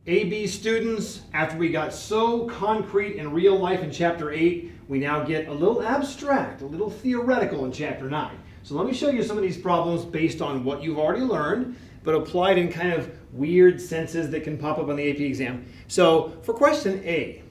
AB students, after we got so concrete in real life in Chapter 8, we now get a little abstract, a little theoretical in Chapter 9. So let me show you some of these problems based on what you've already learned, but applied in kind of weird senses that can pop up on the AP exam. So for question A,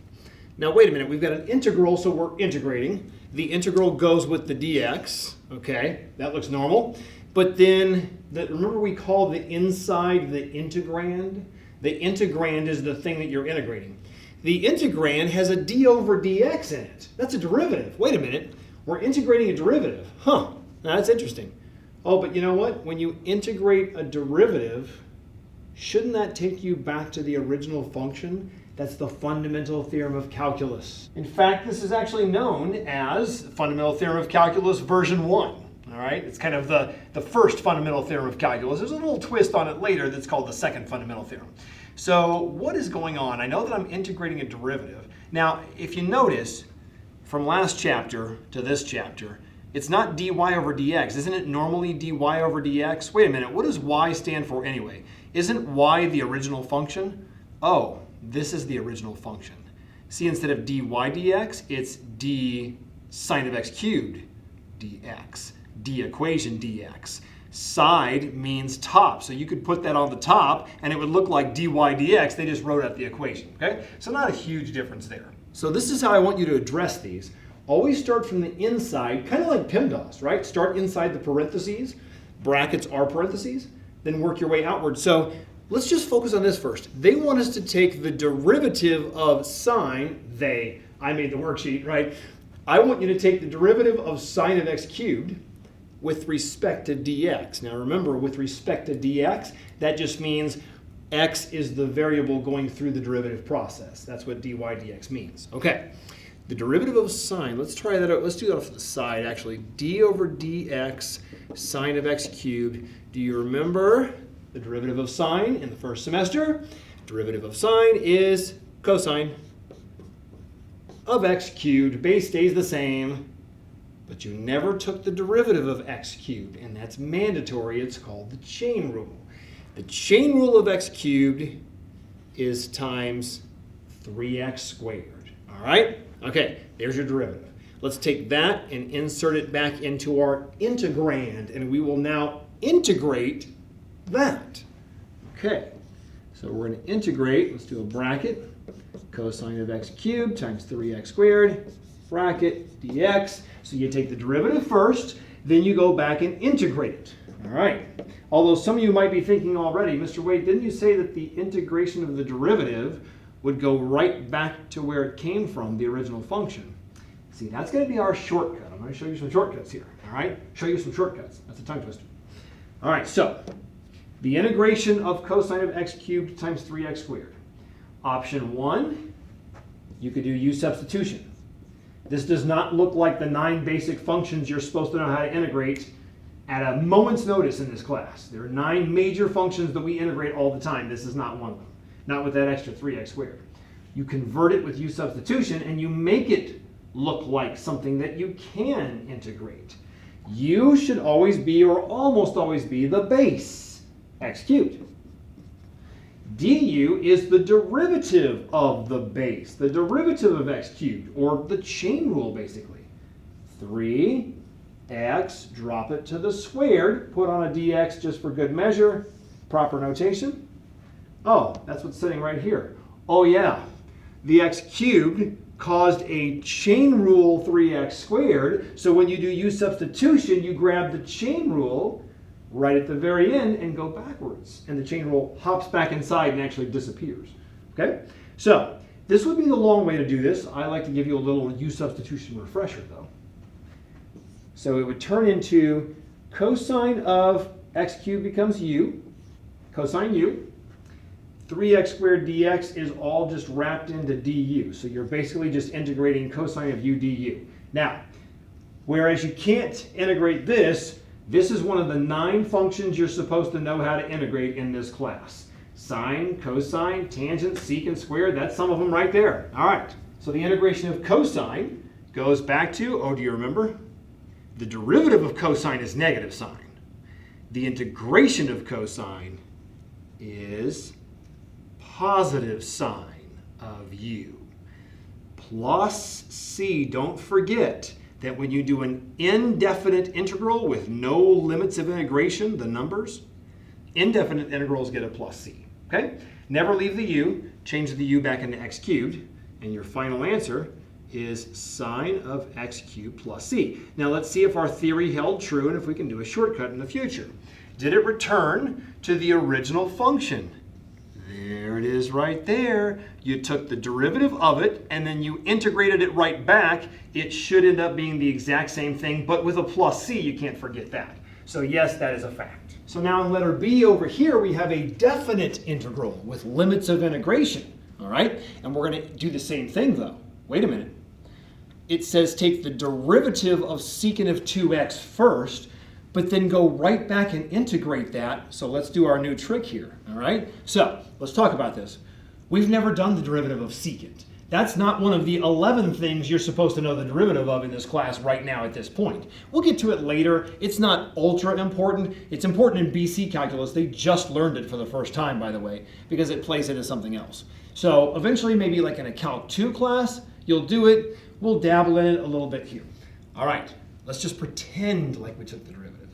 now wait a minute, we've got an integral, so we're integrating. The integral goes with the dx, okay, that looks normal. But then, remember we called the inside the integrand? The integrand is the thing that you're integrating. The integrand has a d over dx in it. That's a derivative. Wait a minute. We're integrating a derivative. Huh. Now that's interesting. Oh, but you know what? When you integrate a derivative, shouldn't that take you back to the original function? That's the Fundamental Theorem of Calculus. In fact, this is actually known as Fundamental Theorem of Calculus version 1. All right, it's kind of the first fundamental theorem of calculus. There's a little twist on it later that's called the second fundamental theorem. So what is going on? I know that I'm integrating a derivative. Now, if you notice, from last chapter to this chapter, it's not dy over dx. Isn't it normally dy over dx? Wait a minute, what does y stand for anyway? Isn't y the original function? Oh, this is the original function. See, instead of dy dx, it's d sine of x cubed dx. D equation dx. Side means top, so you could put that on the top and it would look like dy dx. They just wrote out the equation, okay? So not a huge difference there. So this is how I want you to address these. Always start from the inside, kind of like PEMDAS, right? Start inside the parentheses, brackets are parentheses, then work your way outward. So let's just focus on this first. They want us to take the derivative of sine, I made the worksheet, right? I want you to take the derivative of sine of x cubed with respect to dx. Now remember, with respect to dx, that just means x is the variable going through the derivative process. That's what dy dx means. Okay, the derivative of sine, let's try that out. Let's do that off to the side, actually. D over dx sine of x cubed. Do you remember the derivative of sine in the first semester? Derivative of sine is cosine of x cubed. Base stays the same. But you never took the derivative of x cubed, and that's mandatory. It's called the chain rule. The chain rule of x cubed is times 3x squared. All right? Okay, there's your derivative. Let's take that and insert it back into our integrand, and we will now integrate that. Okay, so we're going to integrate. Let's do a bracket. Cosine of x cubed times 3x squared, bracket, dx. So you take the derivative first, then you go back and integrate it. All right. Although some of you might be thinking already, Mr. Wade, didn't you say that the integration of the derivative would go right back to where it came from, the original function? See, that's going to be our shortcut. I'm going to show you some shortcuts here. All right? Show you some shortcuts. That's a tongue twister. All right, so the integration of cosine of x cubed times 3x squared. Option 1, you could do u-substitution. This does not look like the 9 basic functions you're supposed to know how to integrate at a moment's notice in this class. There are 9 major functions that we integrate all the time. This is not one of them. Not with that extra 3x squared. You convert it with u-substitution and you make it look like something that you can integrate. U should always be, or almost always be, the base, x cubed. Du is the derivative of the base, the derivative of x cubed, or the chain rule, basically. 3x, drop it to the squared, put on a dx just for good measure, proper notation. Oh, that's what's sitting right here. Oh yeah, the x cubed caused a chain rule 3x squared, so when you do u-substitution, you grab the chain rule right at the very end and go backwards. And the chain rule hops back inside and actually disappears. Okay? So this would be the long way to do this. I like to give you a little u-substitution refresher though. So it would turn into cosine of x cubed becomes u, cosine u. 3x squared dx is all just wrapped into du. So you're basically just integrating cosine of u du. Now, whereas you can't integrate this, this is one of the 9 functions you're supposed to know how to integrate in this class. Sine, cosine, tangent, secant, squared, that's some of them right there. All right, so the integration of cosine goes back to, oh, do you remember? The derivative of cosine is negative sine. The integration of cosine is positive sign of u plus c. Don't forget that when you do an indefinite integral with no limits of integration, the numbers, indefinite integrals get a plus c. Okay? Never leave the u, change the u back into x cubed, and your final answer is sine of x cubed plus c. Now let's see if our theory held true and if we can do a shortcut in the future. Did it return to the original function? There it is right there. You took the derivative of it and then you integrated it right back. It should end up being the exact same thing, but with a plus c, you can't forget that. So yes, that is a fact. So now in letter B over here, we have a definite integral with limits of integration, all right? And we're going to do the same thing though. Wait a minute. It says take the derivative of secant of 2x first, but then go right back and integrate that. So let's do our new trick here, all right? So let's talk about this. We've never done the derivative of secant. That's not one of the 11 things you're supposed to know the derivative of in this class right now at this point. We'll get to it later. It's not ultra important. It's important in BC calculus. They just learned it for the first time, by the way, because it plays into something else. So eventually, maybe like in a Calc 2 class, you'll do it. We'll dabble in it a little bit here. All right, let's just pretend like we took the derivative.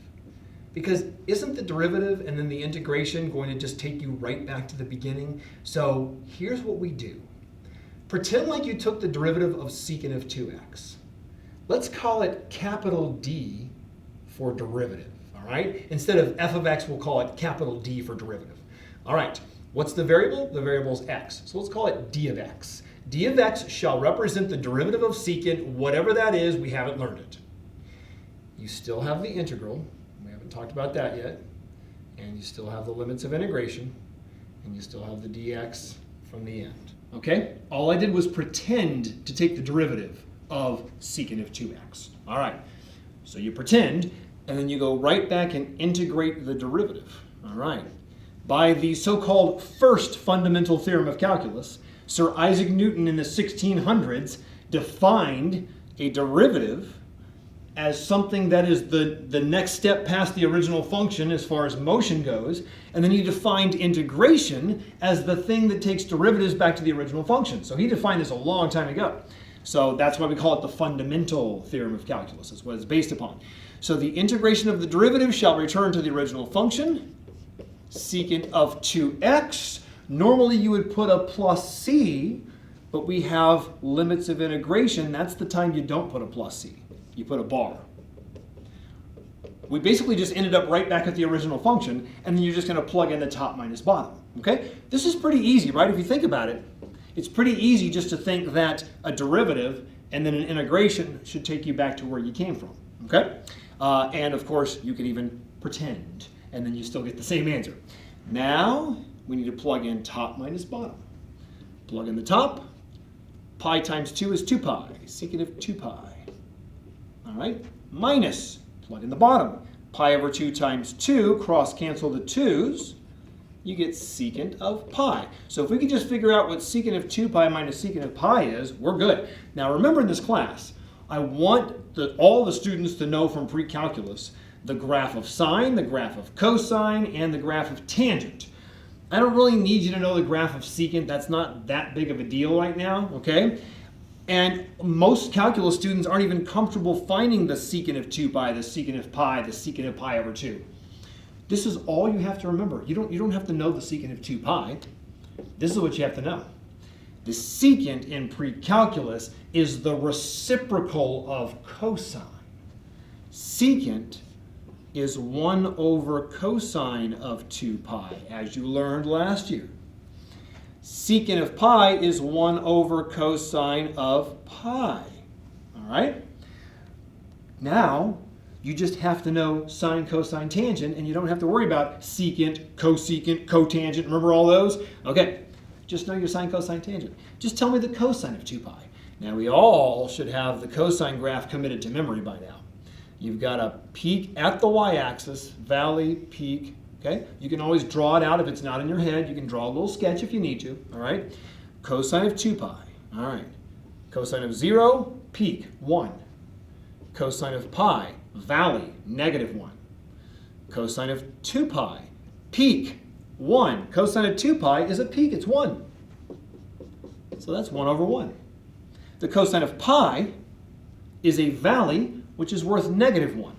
Because isn't the derivative and then the integration going to just take you right back to the beginning? So here's what we do. Pretend like you took the derivative of secant of 2x. Let's call it capital D for derivative, all right? Instead of f of x, we'll call it capital D for derivative. All right, what's the variable? The variable is x. So let's call it d of x. D of x shall represent the derivative of secant, whatever that is, we haven't learned it. You still have the integral. We haven't talked about that yet. And you still have the limits of integration. And you still have the dx from the end. Okay? All I did was pretend to take the derivative of secant of 2x. All right. So you pretend, and then you go right back and integrate the derivative. All right. By the so-called first fundamental theorem of calculus, Sir Isaac Newton in the 1600s defined a derivative as something that is the next step past the original function as far as motion goes, and then he defined integration as the thing that takes derivatives back to the original function. So he defined this a long time ago. So that's why we call it the fundamental theorem of calculus. That's what it's based upon. So the integration of the derivative shall return to the original function, secant of 2x. Normally you would put a plus c, but we have limits of integration. That's the time you don't put a plus c. You put a bar. We basically just ended up right back at the original function, and then you're just going to plug in the top minus bottom. Okay? This is pretty easy, right? If you think about it, it's pretty easy just to think that a derivative and then an integration should take you back to where you came from. Okay? And of course, you can even pretend, and then you still get the same answer. Now, we need to plug in top minus bottom. Plug in the top. Pi times 2 is 2 pi. Secant of 2 pi. All right, minus, plug in the bottom. Pi over 2 times 2, cross cancel the 2's, you get secant of pi. So if we could just figure out what secant of 2 pi minus secant of pi is, we're good. Now remember in this class, I want all the students to know from pre-calculus the graph of sine, the graph of cosine, and the graph of tangent. I don't really need you to know the graph of secant. That's not that big of a deal right now, okay? And most calculus students aren't even comfortable finding the secant of 2 pi, the secant of pi, the secant of pi over 2. This is all you have to remember. You don't have to know the secant of 2 pi. This is what you have to know. The secant in pre-calculus is the reciprocal of cosine. Secant is 1 over cosine of 2 pi, as you learned last year. Secant of pi is 1 over cosine of pi. All right? Now, you just have to know sine, cosine, tangent, and you don't have to worry about secant, cotangent. Remember all those? Okay. Just know your sine, cosine, tangent. Just tell me the cosine of 2 pi. Now, we all should have the cosine graph committed to memory by now. You've got a peak at the y-axis, valley, peak. Okay? You can always draw it out if it's not in your head. You can draw a little sketch if you need to. All right? Cosine of 2 pi. All right. Cosine of 0, peak, 1. Cosine of pi, valley, -1. Cosine of 2 pi, peak, 1. Cosine of 2 pi is a peak, it's 1. So that's 1 over 1. The cosine of pi is a valley, which is worth negative 1.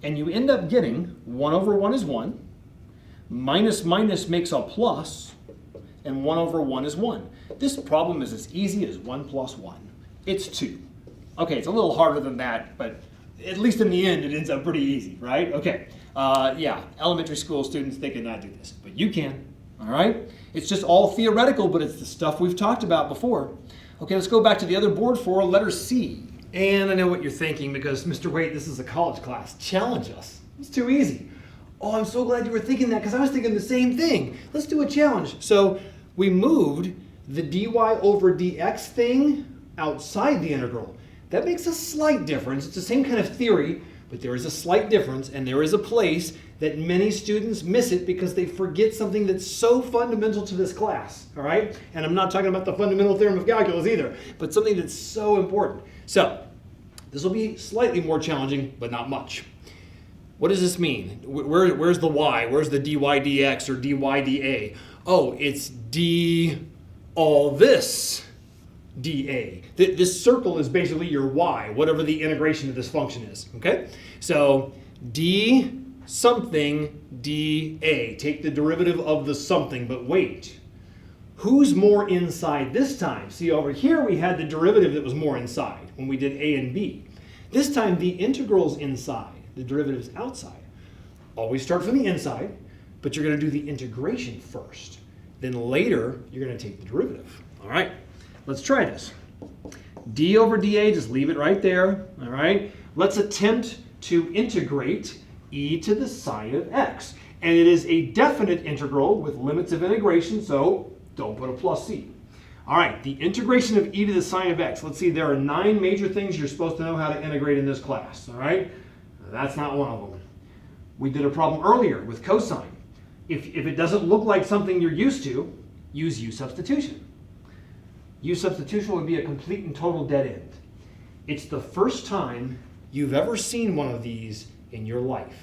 And you end up getting 1 over 1 is 1, minus minus makes a plus, and 1 over 1 is 1. This problem is as easy as 1 plus 1. It's 2. Okay, it's a little harder than that, but at least in the end, it ends up pretty easy, right? Okay, yeah, elementary school students, they cannot do this, but you can, all right? It's just all theoretical, but it's the stuff we've talked about before. Okay, let's go back to the other board for letter C. And I know what you're thinking, because Mr. Waite, this is a college class. Challenge us. It's too easy. Oh, I'm so glad you were thinking that, because I was thinking the same thing. Let's do a challenge. So we moved the dy over dx thing outside the integral. That makes a slight difference. It's the same kind of theory, but there is a slight difference, and there is a place that many students miss it because they forget something that's so fundamental to this class, all right? And I'm not talking about the fundamental theorem of calculus either, but something that's so important. So this will be slightly more challenging, but not much. What does this mean? Where's the y? Where's the dy dx or dy dA? Oh, it's d all this dA. This circle is basically your y, whatever the integration of this function is, okay? So d something dA. Take the derivative of the something, but wait. Who's more inside this time? See, over here we had the derivative that was more inside when we did a and b. This time the integral's inside, the derivative's outside. Always start from the inside, but you're going to do the integration first. Then later, you're going to take the derivative. All right, let's try this. D over dA, just leave it right there. All right, let's attempt to integrate e to the sine of x. And it is a definite integral with limits of integration, so don't put a plus c. All right, the integration of e to the sine of x. Let's see, there are 9 major things you're supposed to know how to integrate in this class, all right? That's not one of them. We did a problem earlier with cosine. If it doesn't look like something you're used to, use u-substitution. U-substitution would be a complete and total dead end. It's the first time you've ever seen one of these in your life.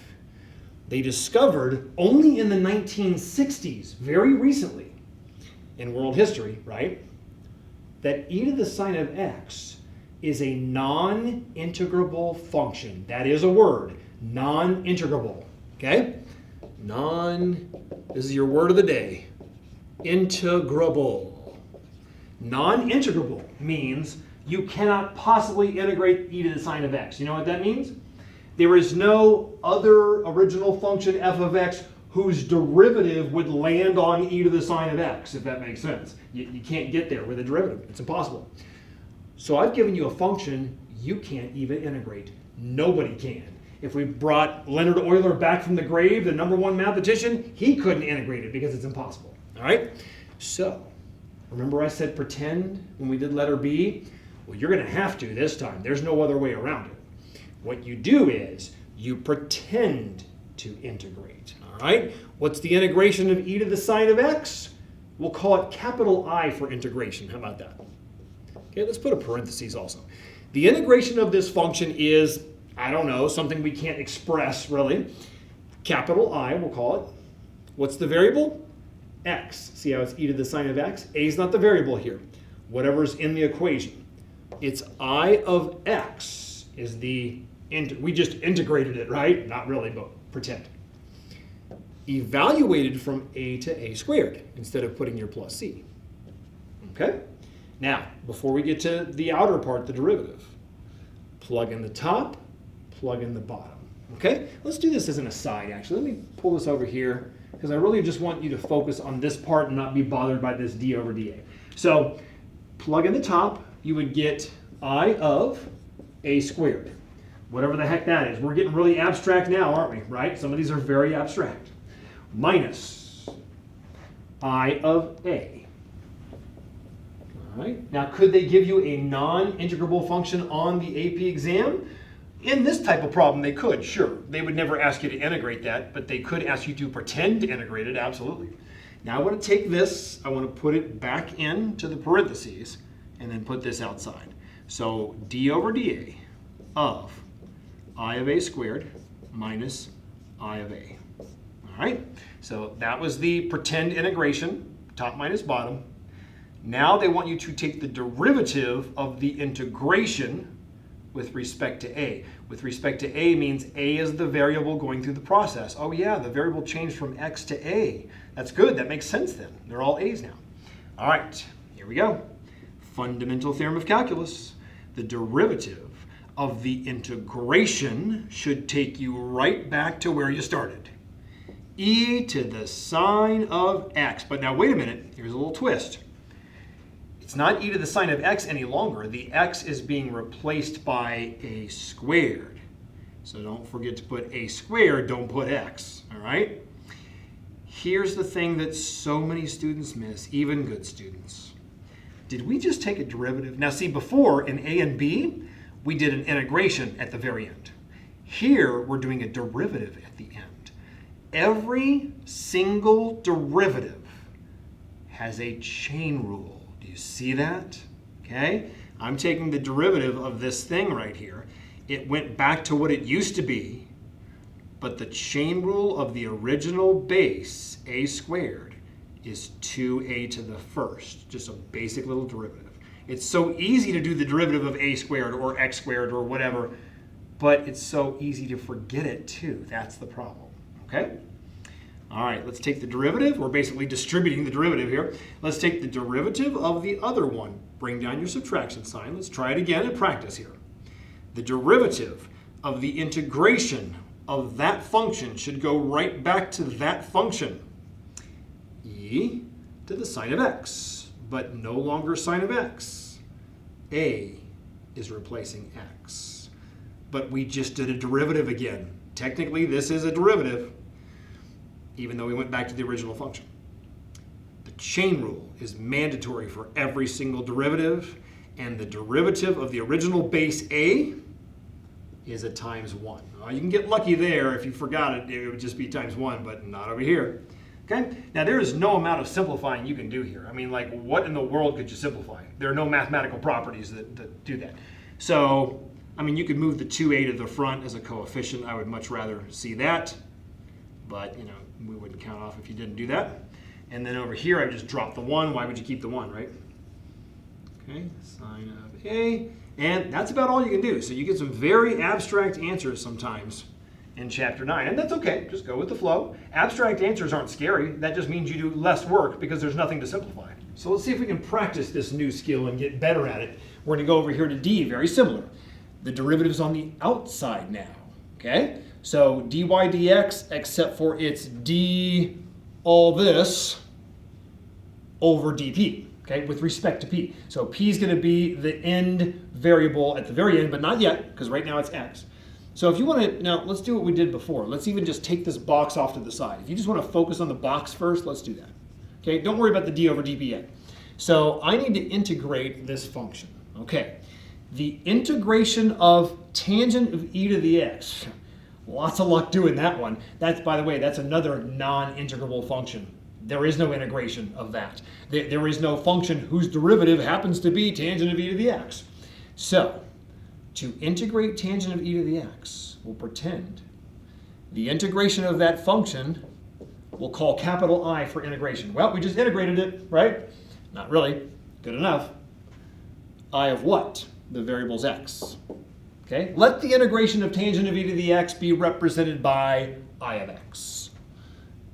They discovered only in the 1960s, very recently, in world history, right, that e to the sine of x is a non-integrable function. That is a word, non-integrable, okay? This is your word of the day, integrable. Non-integrable means you cannot possibly integrate e to the sine of x. You know what that means? There is no other original function f of x whose derivative would land on e to the sine of x, if that makes sense. You can't get there with a derivative. It's impossible. So I've given you a function you can't even integrate. Nobody can. If we brought Leonard Euler back from the grave, the #1 mathematician, he couldn't integrate it because it's impossible. All right? So, remember I said pretend when we did letter B? Well, you're going to have to this time. There's no other way around it. What you do is you pretend to integrate. All right? What's the integration of e to the sine of x? We'll call it capital I for integration. How about that? Okay, let's put a parentheses also. The integration of this function is, I don't know, something we can't express really. Capital I, we'll call it. What's the variable? X. See how it's e to the sine of x? A is not the variable here. Whatever's in the equation. It's I of x is the, we just integrated it, right? Not really, but pretend. Evaluated from a to a squared instead of putting your plus c. Okay? Now, before we get to the outer part, the derivative, plug in the top, plug in the bottom. Okay? Let's do this as an aside, actually. Let me pull this over here, because I really just want you to focus on this part and not be bothered by this d over dA. So, plug in the top, you would get I of a squared. Whatever the heck that is. We're getting really abstract now, aren't we? Right? Some of these are very abstract. Minus I of a. All right. Now, could they give you a non-integrable function on the AP exam? In this type of problem, they could, sure. They would never ask you to integrate that, but they could ask you to pretend to integrate it, absolutely. Now I want to take this, I want to put it back into the parentheses, and then put this outside. So d over dA of I of a squared minus I of a. All All right, so that was the pretend integration, top minus bottom. Now they want you to take the derivative of the integration with respect to a. With respect to a means a is the variable going through the process. Oh yeah, the variable changed from x to a. That's good, that makes sense then. They're all a's now. All right, here we go. Fundamental Theorem of Calculus. The derivative of the integration should take you right back to where you started. E to the sine of x. But now wait a minute, here's a little twist. It's not e to the sine of x any longer. The x is being replaced by a squared. So don't forget to put a squared, don't put x, all right? Here's the thing that so many students miss, even good students. Did we just take a derivative? Now see, before in a and b, we did an integration at the very end. Here, we're doing a derivative at the end. Every single derivative has a chain rule. Do you see that? Okay, I'm taking the derivative of this thing right here. It went back to what it used to be, but the chain rule of the original base, a squared, is 2a to the first, just a basic little derivative. It's so easy to do the derivative of a squared or x squared or whatever, but it's so easy to forget it too. That's the problem, okay? All right, let's take the derivative. We're basically distributing the derivative here. Let's take the derivative of the other one. Bring down your subtraction sign. Let's try it again and practice here. The derivative of the integration of that function should go right back to that function. E to the sine of x, but no longer sine of x. A is replacing x. But we just did a derivative again. Technically, this is a derivative, even though we went back to the original function. The chain rule is mandatory for every single derivative, and the derivative of the original base a is a times 1. You can get lucky there. If you forgot it, it would just be times 1, but not over here. Okay? Now, there is no amount of simplifying you can do here. I mean, like, what in the world could you simplify? There are no mathematical properties that do that. So, I mean, you could move the 2a to the front as a coefficient. I would much rather see that, but, you know, we wouldn't count off if you didn't do that. And then over here, I just dropped the 1. Why would you keep the 1, right? Okay, sine of a. And that's about all you can do. So you get some very abstract answers sometimes in Chapter 9. And that's okay. Just go with the flow. Abstract answers aren't scary. That just means you do less work because there's nothing to simplify. So let's see if we can practice this new skill and get better at it. We're going to go over here to D, very similar. The derivative's on the outside now. Okay? So dy dx, except for it's d all this over dp, okay, with respect to p. So p is going to be the end variable at the very end, but not yet, because right now it's x. So if you want to, now let's do what we did before. Let's even just take this box off to the side. If you just want to focus on the box first, let's do that. Okay, don't worry about the d over dp yet. So I need to integrate this function. Okay, the integration of tangent of e to the x. Lots of luck doing that one. That's, by the way, that's another non-integrable function. There is no integration of that. There is no function whose derivative happens to be tangent of e to the x. So, to integrate tangent of e to the x, we'll pretend the integration of that function we'll call capital I for integration. Well, we just integrated it, right? Not really. Good enough. I of what? The variable's x. Okay? Let the integration of tangent of e to the x be represented by I of x.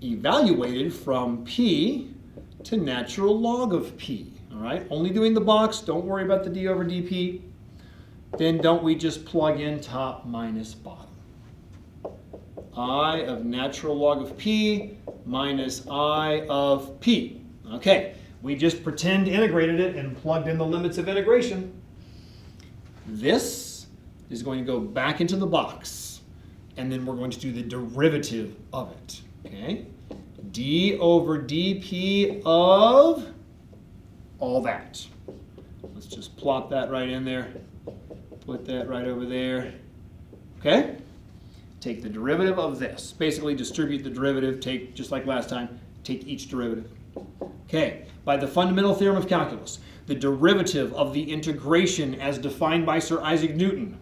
Evaluated from p to natural log of p. All right? Only doing the box. Don't worry about the d over dp. Then don't we just plug in top minus bottom? I of natural log of p minus I of p. Okay, we just pretend integrated it and plugged in the limits of integration. This is going to go back into the box, and then we're going to do the derivative of it. Okay, d over dp of all that. Let's just plop that right in there. Put that right over there. Okay? Take the derivative of this. Basically distribute the derivative. Take, just like last time, take each derivative. Okay. By the Fundamental Theorem of Calculus, the derivative of the integration as defined by Sir Isaac Newton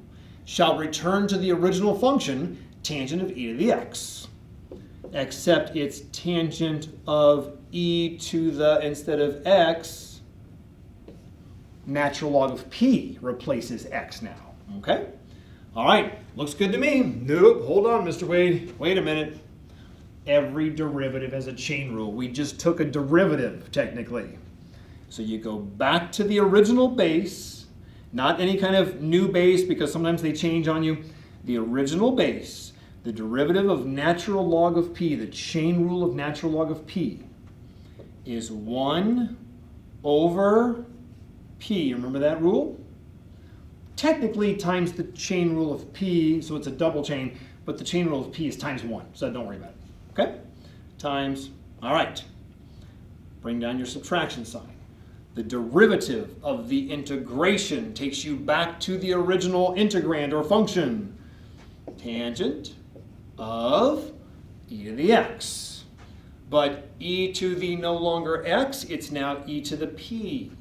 shall return to the original function, tangent of e to the x. except it's tangent of e to the, instead of x, natural log of p replaces x now, okay? All right, looks good to me. Nope, hold on, Mr. Wade. Wait a minute. Every derivative has a chain rule. We just took a derivative, technically. So you go back to the original base, not any kind of new base because sometimes they change on you. The original base, the derivative of natural log of p, the chain rule of natural log of p, is 1 over p. Remember that rule? Technically times the chain rule of p, so it's a double chain, but the chain rule of p is times 1, so don't worry about it. Okay? Times, all right. Bring down your subtraction sign. The derivative of the integration takes you back to the original integrand or function. Tangent of e to the x. But e to the no longer x, it's now e to the p.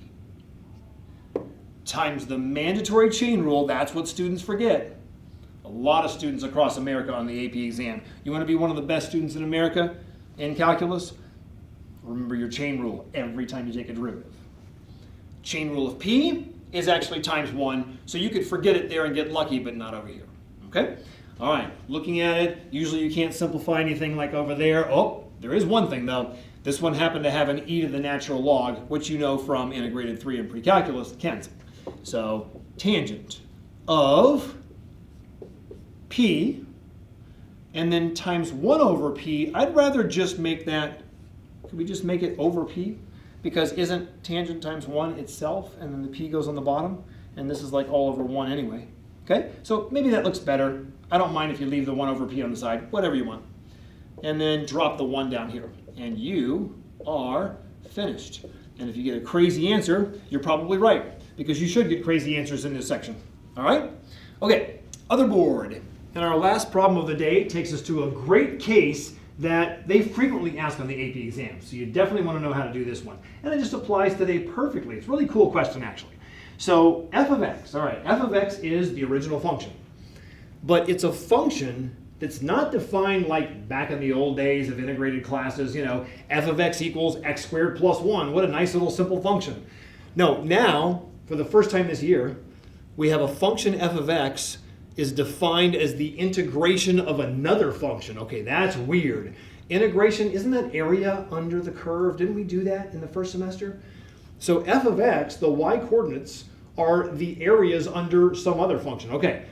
Times the mandatory chain rule, that's what students forget. A lot of students across America on the AP exam. You want to be one of the best students in America in calculus? Remember your chain rule every time you take a derivative. Chain rule of p is actually times 1, so you could forget it there and get lucky, but not over here. Okay? All right, looking at it, usually you can't simplify anything like over there. Oh, there is one thing though. This one happened to have an e to the natural log, which you know from integrated 3 and pre-calculus, cancel. So tangent of p, and then times 1 over p. I'd rather just make that, could we just make it over p? Because isn't tangent times 1 itself, and then the p goes on the bottom, and this is like all over 1 anyway. Okay, so maybe that looks better. I don't mind if you leave the 1 over p on the side, whatever you want. And then drop the 1 down here, and you are finished. And if you get a crazy answer, you're probably right, because you should get crazy answers in this section. All right? Okay, other board. And our last problem of the day takes us to a great case that they frequently ask on the AP exam. So you definitely want to know how to do this one. And it just applies today perfectly. It's a really cool question, actually. So f of x, all right, f of x is the original function. But it's a function that's not defined like back in the old days of integrated classes, you know, f of x equals x squared plus 1. What a nice little simple function. No, now, for the first time this year, we have a function f of x is defined as the integration of another function. Okay, that's weird. Integration, isn't that area under the curve? Didn't we do that in the first semester? So f of x, the y coordinates, are the areas under some other function. Okay,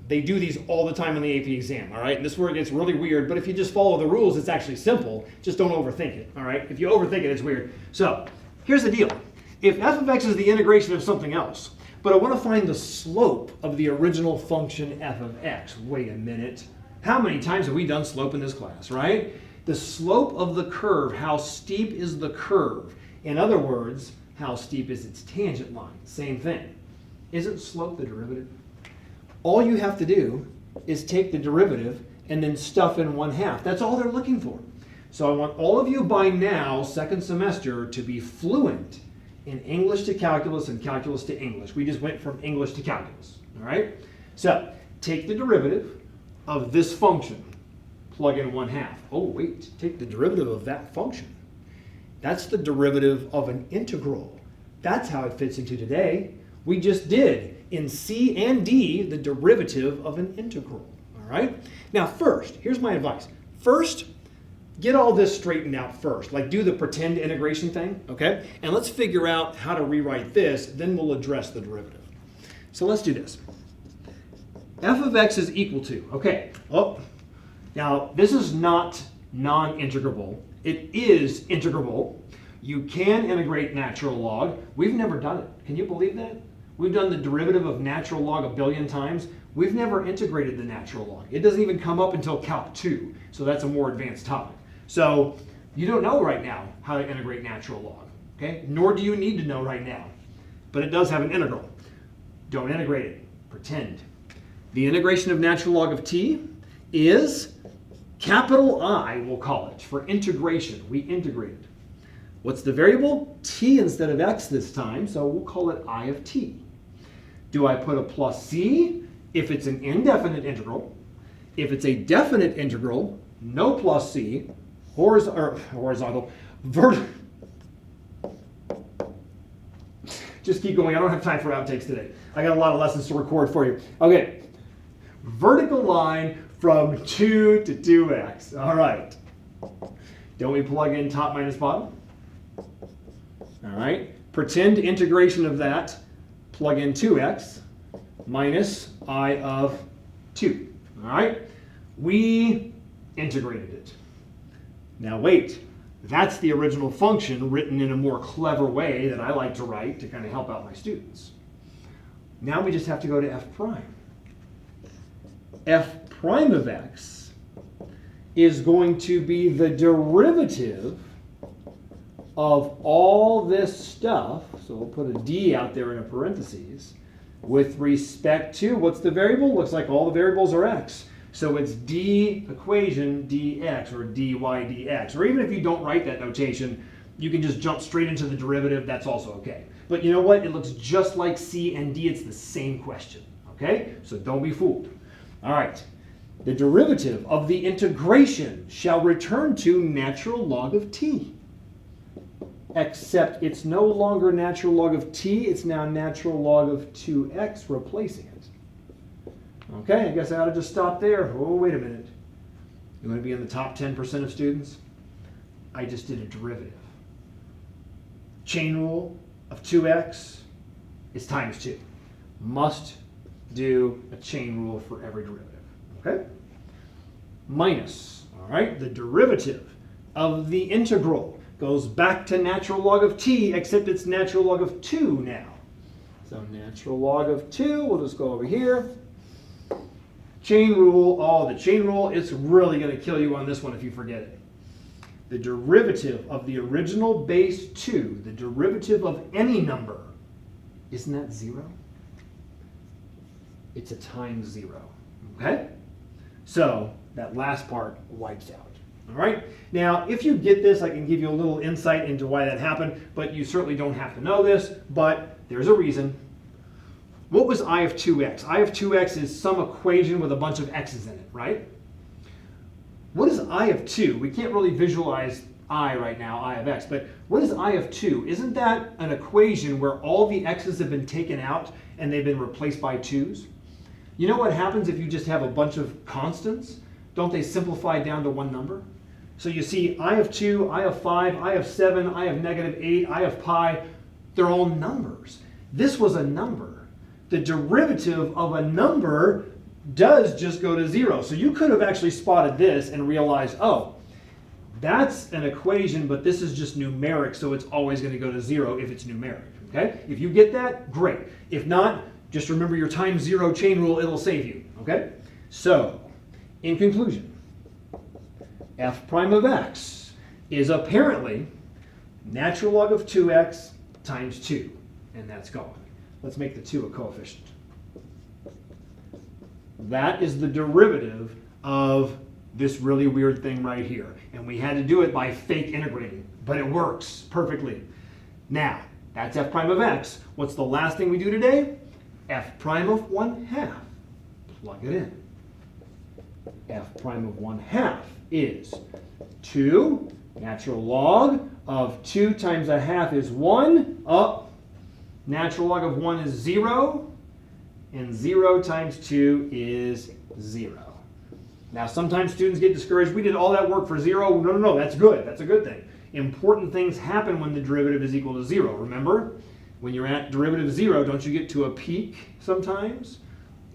they do these all the time in the AP exam, all right? And this is where it gets really weird, but if you just follow the rules, it's actually simple. Just don't overthink it, all right? If you overthink it, it's weird. So here's the deal. If f of x is the integration of something else, but I want to find the slope of the original function f of x. Wait a minute. How many times have we done slope in this class, right? The slope of the curve, how steep is the curve? In other words, how steep is its tangent line? Same thing. Isn't slope the derivative? All you have to do is take the derivative and then stuff in 1/2. That's all they're looking for. So I want all of you by now, second semester, to be fluent in English to calculus and calculus to English. We just went from English to calculus, all right? So take the derivative of this function, plug in 1/2. Oh, wait, take the derivative of that function. That's the derivative of an integral. That's how it fits into today. We just did, in C and D, the derivative of an integral, all right? Now first, here's my advice. First, get all this straightened out first. Like do the pretend integration thing, okay? And let's figure out how to rewrite this, then we'll address the derivative. So let's do this. F of x is equal to, okay. Oh, now this is not non-integrable. It is integrable. You can integrate natural log. We've never done it. Can you believe that? We've done the derivative of natural log a billion times. We've never integrated the natural log. It doesn't even come up until Calc 2, so that's a more advanced topic. So you don't know right now how to integrate natural log, okay? Nor do you need to know right now. But it does have an integral. Don't integrate it. Pretend. The integration of natural log of t is capital I, we'll call it, for integration. We integrated. What's the variable? T instead of x this time, so we'll call it I of t. Do I put a plus c if it's an indefinite integral? If it's a definite integral, no plus c, horizontal, vertical. Just keep going. I don't have time for outtakes today. I got a lot of lessons to record for you. Okay. Vertical line from 2 to 2x. All right. Don't we plug in top minus bottom? All right. Pretend integration of that. Plug in 2x minus I of 2. All right. We integrated it. Now wait. That's the original function written in a more clever way that I like to write to kind of help out my students. Now we just have to go to f prime. F prime of x is going to be the derivative of all this stuff, so we'll put a d out there in a parentheses, with respect to, what's the variable? Looks like all the variables are x. So it's d equation dx or dy dx. Or even if you don't write that notation, you can just jump straight into the derivative. That's also okay. But you know what? It looks just like c and d. It's the same question. Okay? So don't be fooled. All right. The derivative of the integration shall return to natural log of t. Except it's no longer natural log of t. It's now natural log of 2x replacing it. Okay, I guess I ought to just stop there. Oh, wait a minute. You want to be in the top 10% of students? I just did a derivative. Chain rule of 2x is times 2. Must do a chain rule for every derivative. Okay? Minus, all right, the derivative of the integral goes back to natural log of t, except it's natural log of 2 now. So natural log of 2, we'll just go over here. Chain rule, oh, the chain rule, it's really going to kill you on this one if you forget it. The derivative of the original base 2, the derivative of any number, isn't that 0? It's a times 0, okay? So that last part wipes out, all right? Now, if you get this, I can give you a little insight into why that happened, but you certainly don't have to know this, but there's a reason. What was I of 2x? I of 2x is some equation with a bunch of x's in it, right? What is I of 2? We can't really visualize I right now, I of x, but what is I of 2? Isn't that an equation where all the x's have been taken out and they've been replaced by 2's? You know what happens if you just have a bunch of constants? Don't they simplify down to one number? So you see I of 2, I of 5, I of 7, I of -8, I of pi, they're all numbers. This was a number. The derivative of a number does just go to 0. So you could have actually spotted this and realized, oh, that's an equation, but this is just numeric, so it's always going to go to 0 if it's numeric. Okay? If you get that, great. If not, just remember your times 0 chain rule, it'll save you. Okay? So, in conclusion, f prime of x is apparently natural log of 2x times 2, and that's gone. Let's make the 2 a coefficient. That is the derivative of this really weird thing right here. And we had to do it by fake integrating, but it works perfectly. Now, that's f prime of x. What's the last thing we do today? F prime of 1/2. Plug it in. F prime of 1/2 is 2. Natural log of 2 times 1/2 is 1. Natural log of 1 is 0, and 0 times 2 is 0. Now, sometimes students get discouraged. We did all that work for 0. No, that's good. That's a good thing. Important things happen when the derivative is equal to 0. Remember, when you're at derivative 0, don't you get to a peak sometimes?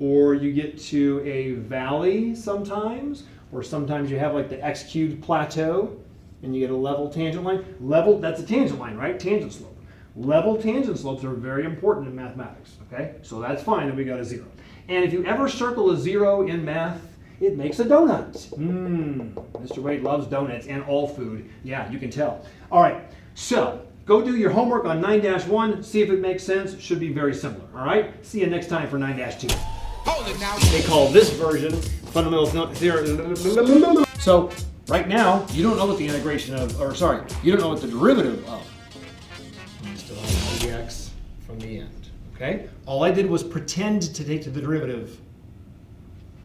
Or you get to a valley sometimes? Or sometimes you have like the x cubed plateau, and you get a level tangent line. Level, that's a tangent line, right? Tangent slope. Level tangent slopes are very important in mathematics, okay? So that's fine that we got a 0. And if you ever circle a 0 in math, it makes a donut. Mr. Wade loves donuts and all food. Yeah, you can tell. All right, so go do your homework on 9-1, see if it makes sense. Should be very similar, all right? See you next time for 9-2. They call this version Fundamental Theorem. So right now, you don't know what the integration of, or sorry, you don't know what the derivative of. Still have dx from the end, okay? All I did was pretend to take the derivative